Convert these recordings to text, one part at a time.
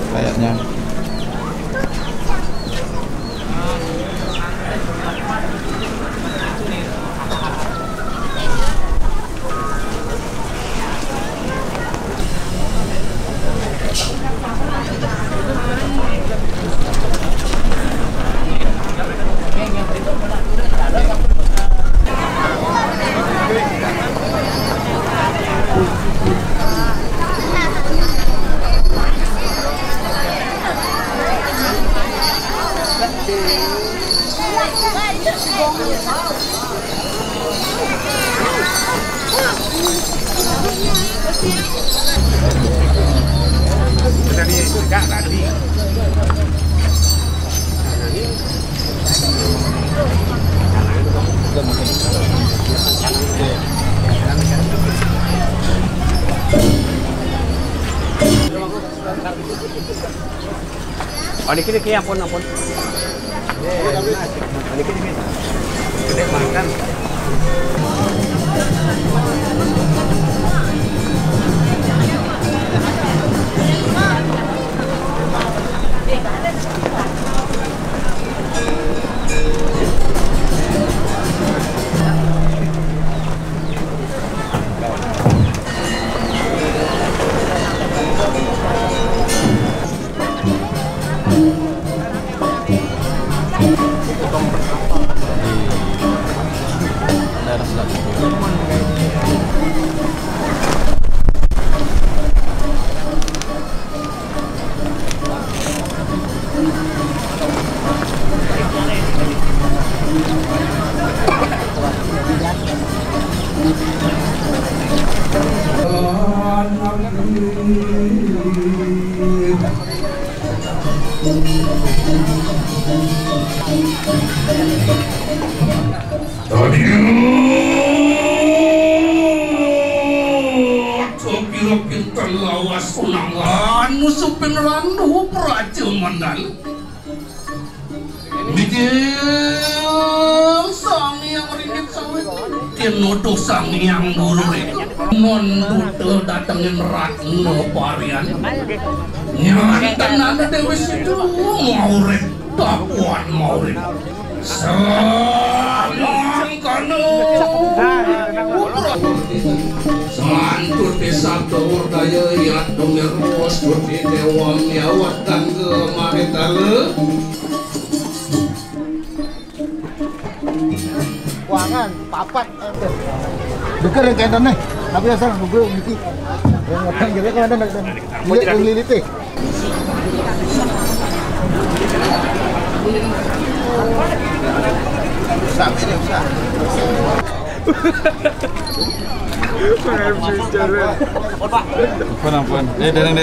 Kayaknya oh dikit-dikit ampun. Dikit-dikit. Gede makan. Musupin randu praja mandal Bijil sang yang rinit sawit Tinodo sang yang burure Monduto datengin ratno parian Nyantan ada dewi situ Maurib tapuan maurib Salang kanu Santur desa daya yat donger ruas Durdi dewang yawat dan kemaritale Kuangan, papat Deker yang kaitan nih Tapi asal gue ngiti Yang ngotong jadi kan ada Lihat yang lilitih Sampai dia usah Ampun. Dereng.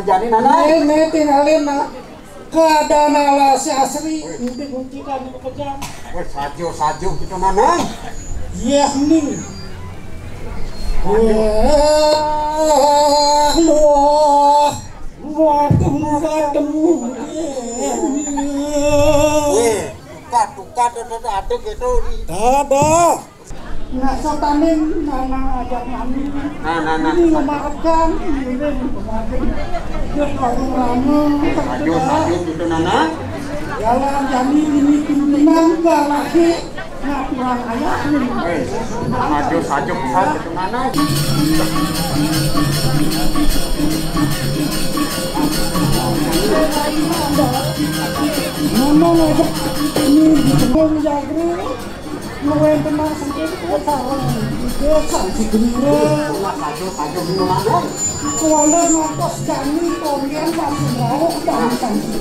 Jadi nana ini tinggalin keadaan ala si asri dibuktikan kejam. Sajo gitu nana. Iya nih. Ada gitu. Ada. Nah, sotanin nana ajak kami. Ini memaafkan ini kemarin. Dia kalau lama Sajo gitu nana. Jalan kami ini pimpinan lagi. Nah, kurang ayah ini. Sajo gitu nana. ngomong aja ini ngomong jagri ngomong tenang sampai itu taruh itu sanksi gini kuala ngopos kami kemudian masih mau dan sanksi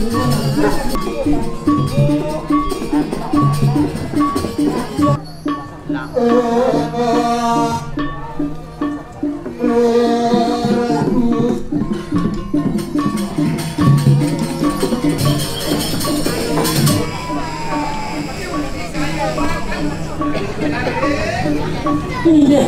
iya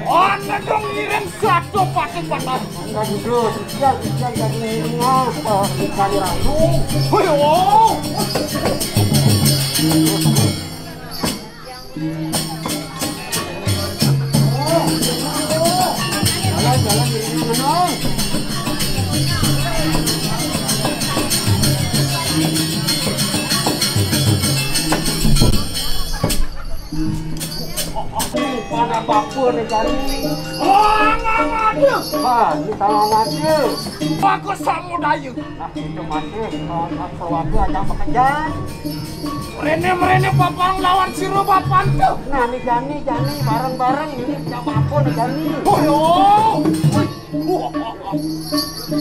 Ana dong ngirim satu pakai patah. enggak gitu jangan jadi ngapa dikali ratu Hoyo. jalan ini menang pada bapur nih kali Aduh, ini tangan aja bagus sama dayu. nah itu masih sesuatu aja pekerjaan Merene papang lawan siru papan tuh. nah nih Jani bareng-bareng ini tidak bapur nih Jani Hoyo.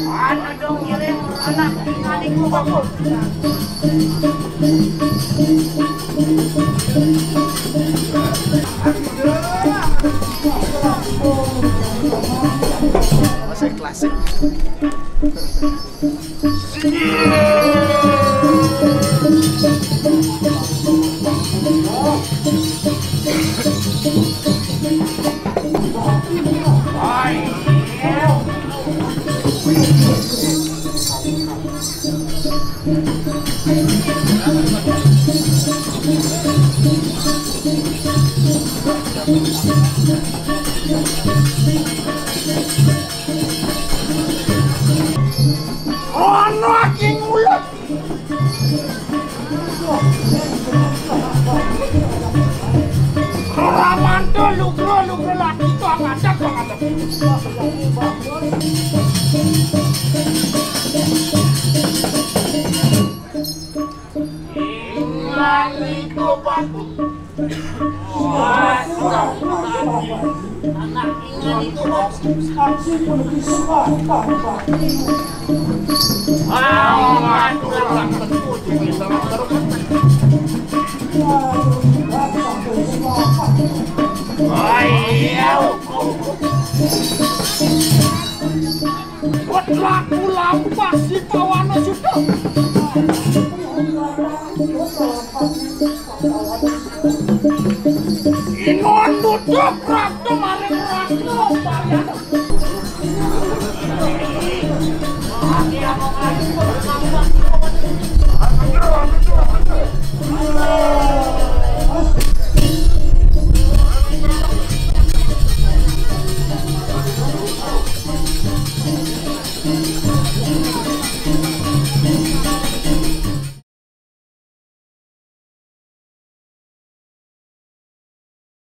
Ana dong ngirim anak adikku bagus. Masih klasik. Ono aking ulut. Ramanto lugro lagi to angadap. Lagi to bagus. Anak ingat itu bagus. aksi pun lebih suka Buat laku pasti pawana sudah. Inon duduk rakto maring rakto pariano.